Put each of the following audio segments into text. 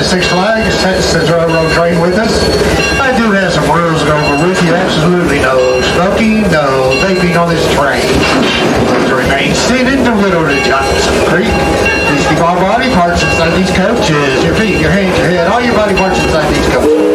Six Flags sets the railroad train with us. I do have some rules to go over with you. Absolutely no smoking, no vaping on this train. To remain seated to little to Johnson Creek. Please keep all body parts inside these coaches. Your feet, your hands, your head, all your body parts inside these coaches.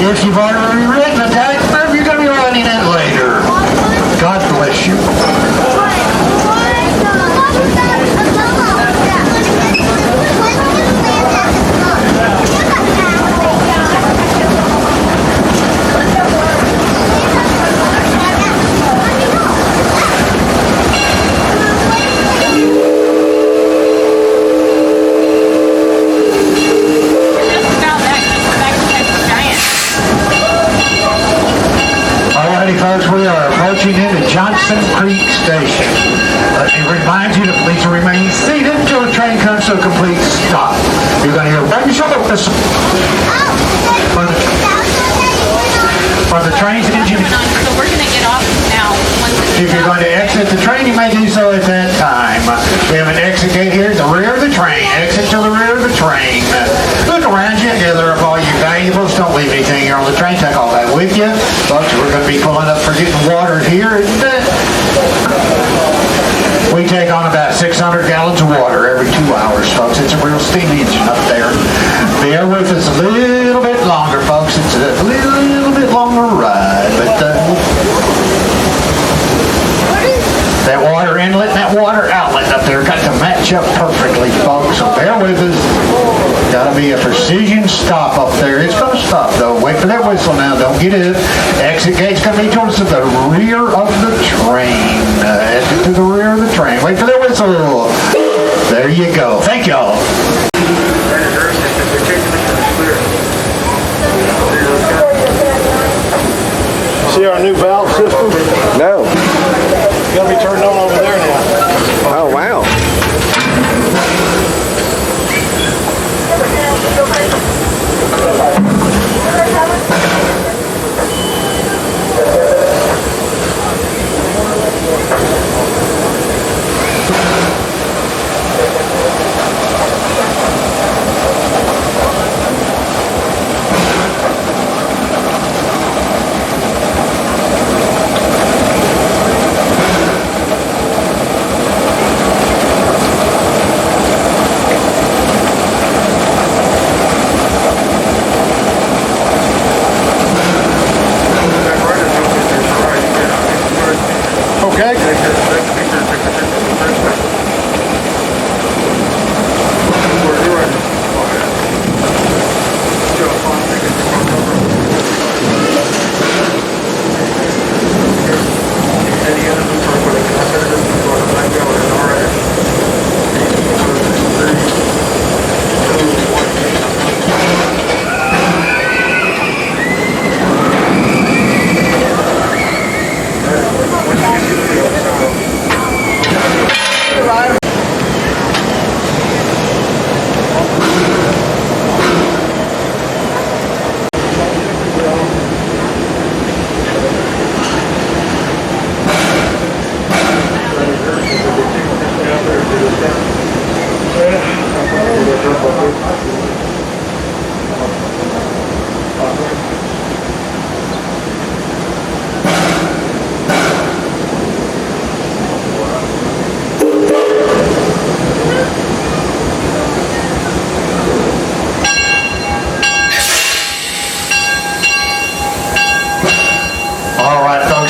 If you've already written a tax firm, you're going to be running it later. God bless you. Folks, we are approaching into Johnson Creek Station. Let me remind you to please remain seated until the train comes to a complete stop. You're going to hear a shoulder whistle for the train's engine. So we're going to get off now. If you're going to exit the train, you may do so at that time. We have an exit gate here at the rear of the train. Exit to the rear of the train. Look around you, gather up all your valuables. Don't don't leave anything here on the train. Take all that with you. Folks, we're going to be pulling up for getting water here. And, we take on about 600 gallons of water every 2 hours, folks. It's a real steam engine up there. Bear with us a little bit longer, folks. It's a little bit longer ride, but that water inlet and that water outlet up there got to match up perfectly, folks. So bear with us. Got to be a precision stop up there. It's going to stop, though. Wait for that whistle now. Don't get it. Exit gate's going to be towards the rear of the train. Exit to the rear of the train. Wait for that whistle. There you go. Thank y'all. See our new valve system? No. It's going to be turned on over there now. Oh, wow.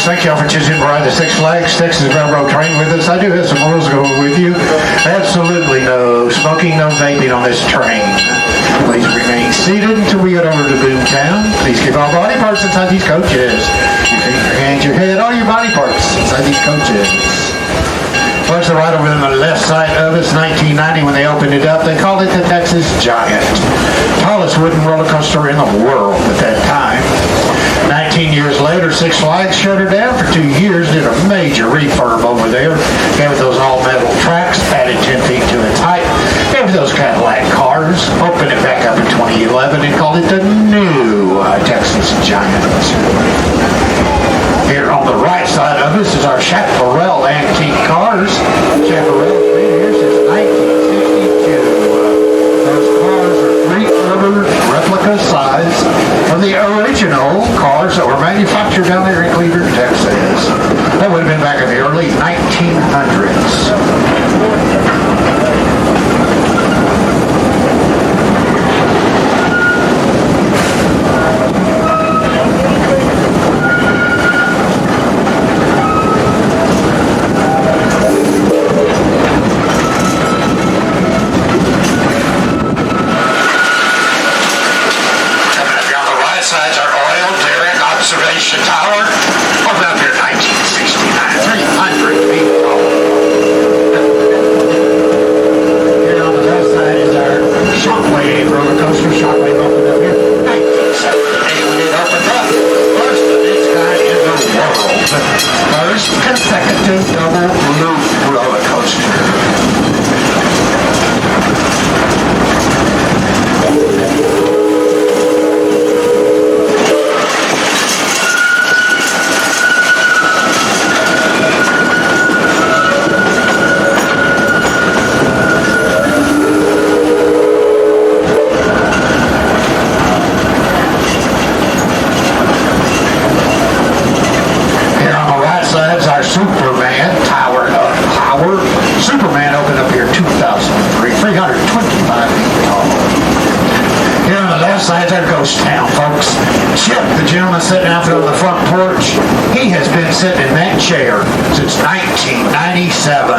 Thank y'all for choosing to ride the Six Flags Texas Railroad train with us. I do have some rules going with you. Absolutely no smoking, no vaping on this train. Please remain seated until we get over to Boomtown. Please keep all body parts inside these coaches. Your feet, your hands, your head, all your body parts inside these coaches. Folks, right over on the left side of us, 1990, when they opened it up, they called it the Texas Giant. Tallest wooden roller coaster in the world at that time. 19 years later, Six Flags shut her down for 2 years, did a major refurb over there, gave it those all-metal tracks, added 10 feet to its height, gave it those Cadillac cars, opened it back up in 2011 and called it the new Texas Giant. Here on the right side of us is our Chaparral antique cars. Chaparral's been here since 1962. Those cars are 3/4 replica size of the original cars that were manufactured down there in Cleveland, Texas. That would have been back in the early 1900s. Observation tower, about here 1969, 300 feet tall. Here on the left side is our Shockwave roller coaster. Shockwave opened up here 1978 when it opened up. First of its kind in the world. First consecutive double loop roller coaster. outside their ghost town, folks. Chip, the gentleman sitting out there on the front porch, he has been sitting in that chair since 1997.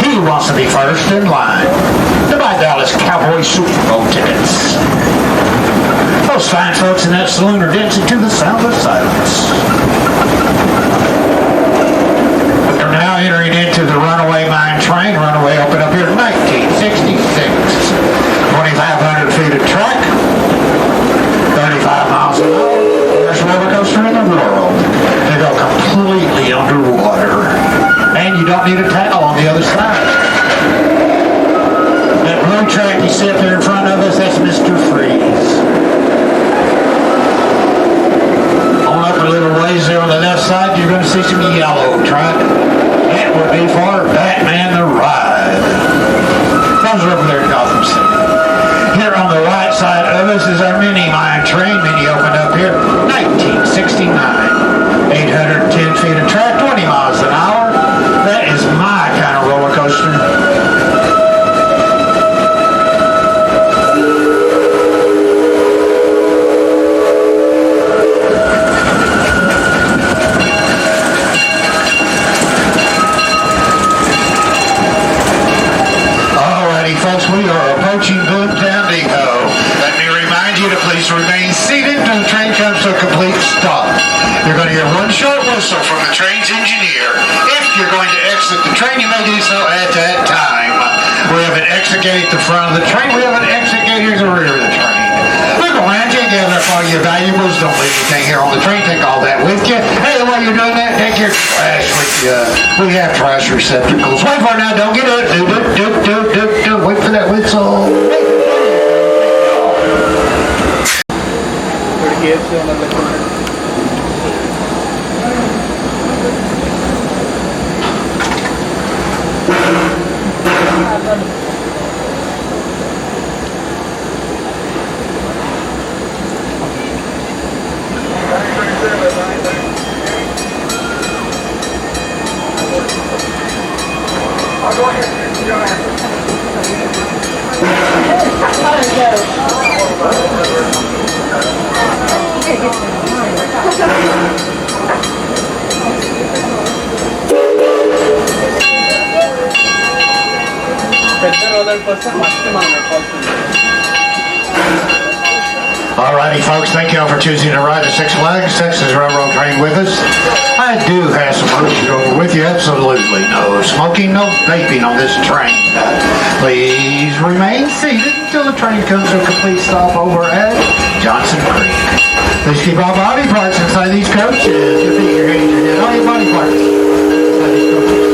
He wants to be first in line to buy Dallas Cowboy Super Bowl tickets. Those fine folks in that saloon are dancing to the sound of silence. They're now entering into the runaway mine train. Runaway opened up here in 1966. 2,500 feet of track, 35 miles an hour. There's a roller coaster in the world. They go completely underwater. And you don't need a towel on the other side. That blue track you see up there in front of us, that's Mr. Freeze. On up a little ways there on the left side, you're going to see some yellow track. That would be for Batman the Ride. Those are over there in Gotham City. Here on the right side of us is our mini mine train. Mini opened up here 1969. 810 feet of track, 20 miles an hour. That is my kind of roller coaster. We are approaching Tampico. Let me remind you to please remain seated until the train comes to a complete stop. You're going to hear one short whistle from the train's engineer. If you're going to exit the train, you may do so at that time. We have an exit gate at the front of the train. We have an exit gate here at the rear of the train. Look around you, gather up all your valuables. Don't leave anything here on the train. Take all that with you. Hey, while you're doing that, take your trash with you. We have trash receptacles. Wait for it now. Don't get it. Do. Wait for that whistle. Alrighty, folks, thank you all for choosing to ride the Six Flags Texas Railroad train with us. I do have some rules to go over with you. Absolutely no smoking, no vaping on this train. Please remain seated until the train comes to a complete stop over at Johnson Creek. Please keep all body parts inside these coaches. Your feet, your hands, your head, all your body parts inside these coaches.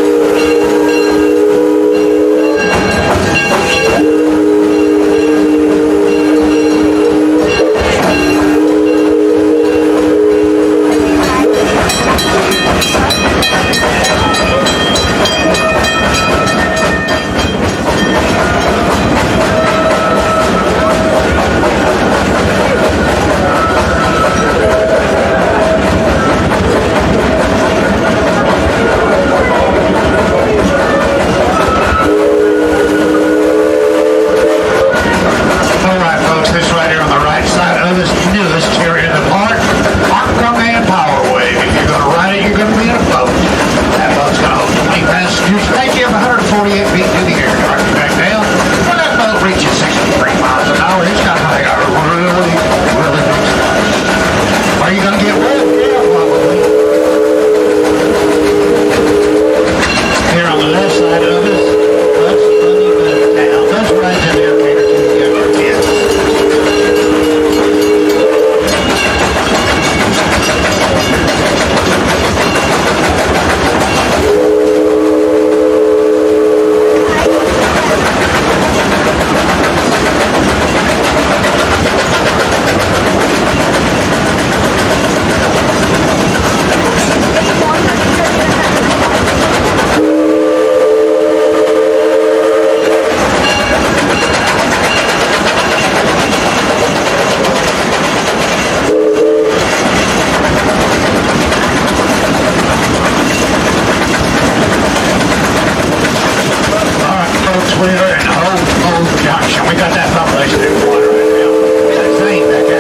Junction. We got that population in water right now. That thing back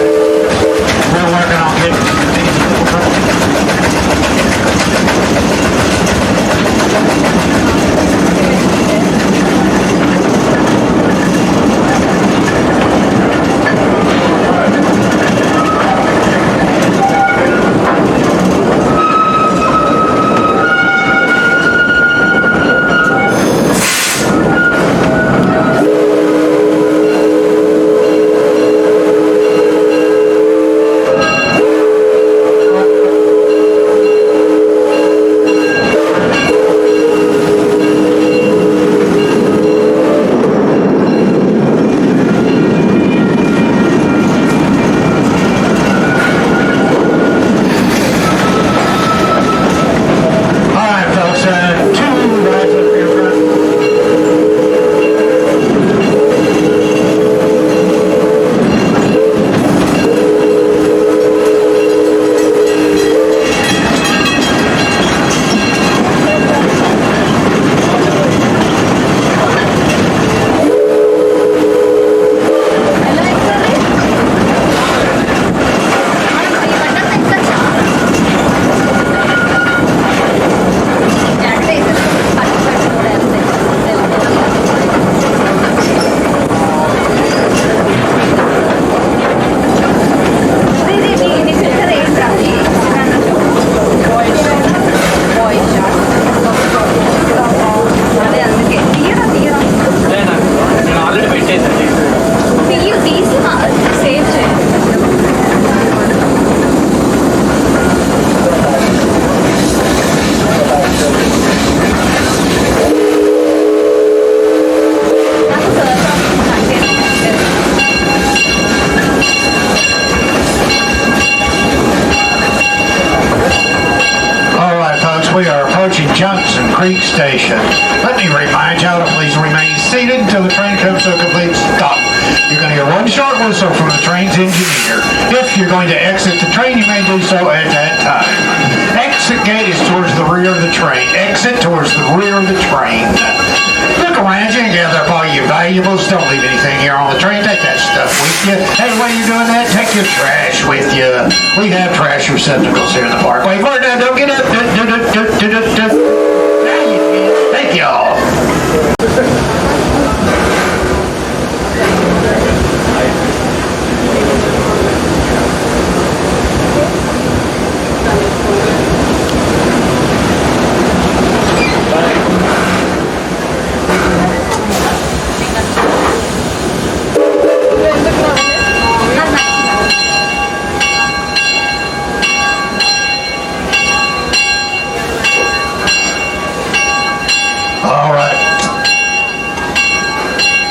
We're working on Johnson Creek Station. Let me remind y'all to please remain seated until the train comes to a complete stop. You're going to hear one short whistle from the train's engineer. If you're going to exit the train, you may do so at that time. Exit gate is towards the rear of the train. Exit towards the rear of the train. Look around you and gather up all your valuables. Don't leave anything here on the train. Take that stuff with you. Hey, while you're doing that, take your trash with you. We have trash receptacles here in the parkway. Wait, now, don't get up. Now you can. Thank y'all.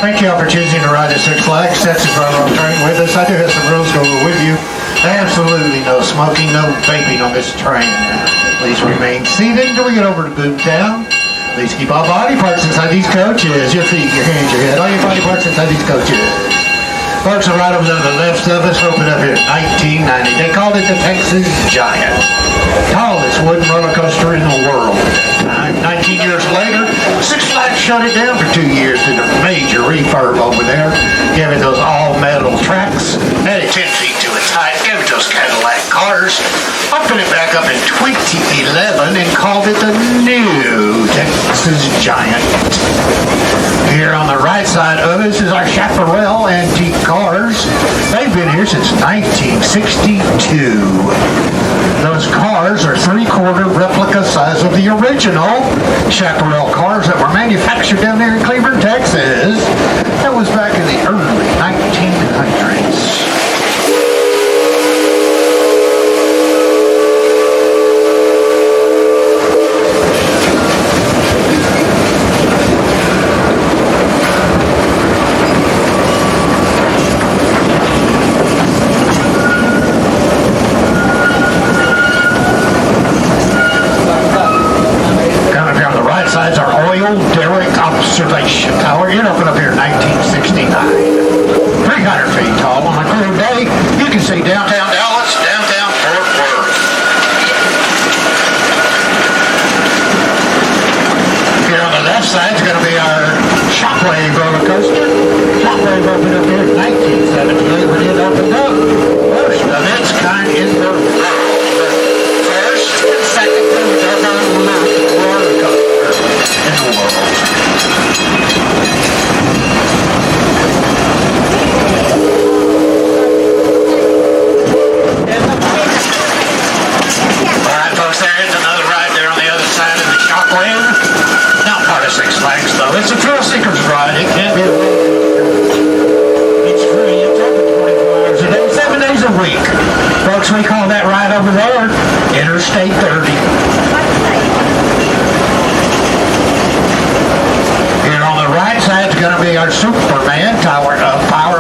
Thank you all for choosing to ride at Six Flags. That's the Railroad train with us. I do have some rules to go with you. Absolutely no smoking, no vaping on this train. Please remain seated until we get over to Boomtown. Please keep all body parts inside these coaches. Your feet, your hands, your head. All your body parts inside these coaches. Parks are right over to the left of us. Opened up here in 1990. They called it the Texas Giant. Tallest wooden roller coaster in the world. 19 years later, Six Flags shut it down for 2 years. Did a major refurb over there. Gave it those all-metal tracks. Added 10 feet to its height. Gave it those Cadillac cars. Opened it back up in 2011 and called it the new Texas Giant. Here on the right side of us is our Chaparral antique cars. They've been here since 1962. Those cars are 3/4 replica size of the original Chaparral cars that were manufactured down there in Cleveland, Texas. That was back in the early 1900s. Observation Tower. It opened up here in 1960.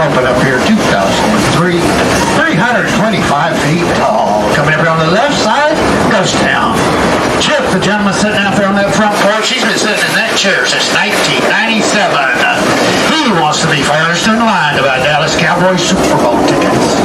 opened up here 2003, 325 feet tall. Coming up here on the left side, Ghost Town. Chip, the gentleman sitting out there on that front porch, he's been sitting in that chair since 1997. He wants to be first in line to buy Dallas Cowboys Super Bowl tickets.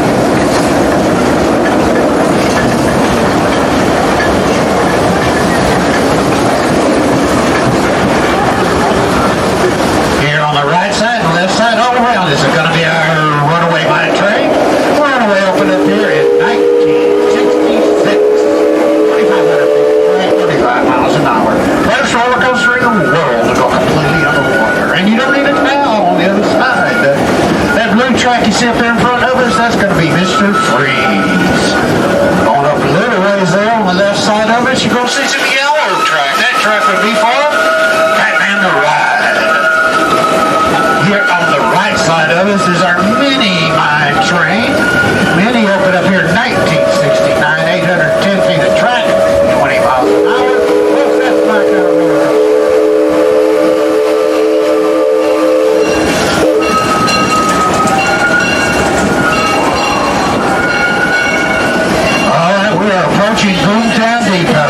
Here on the right side and left side, all around, this is going to be our runaway mine train. Runaway opened up here in 1966. 2,500 feet, 35 miles an hour. First roller coaster in the world to go completely underwater. And you don't need a towel on the other side. That blue track you see up there in front of us, that's going to be Mr. Freeze. Going up a little ways there on the left side of us, you're going to see some yellow track. That track would be for Batman the Ride. Here on the right side of us is our mini mine train. Mini opened up here in 1969, 810 feet of track, 20 miles an hour. Folks, that's my kind of roller coaster. All right, we are approaching Boomtown Depot.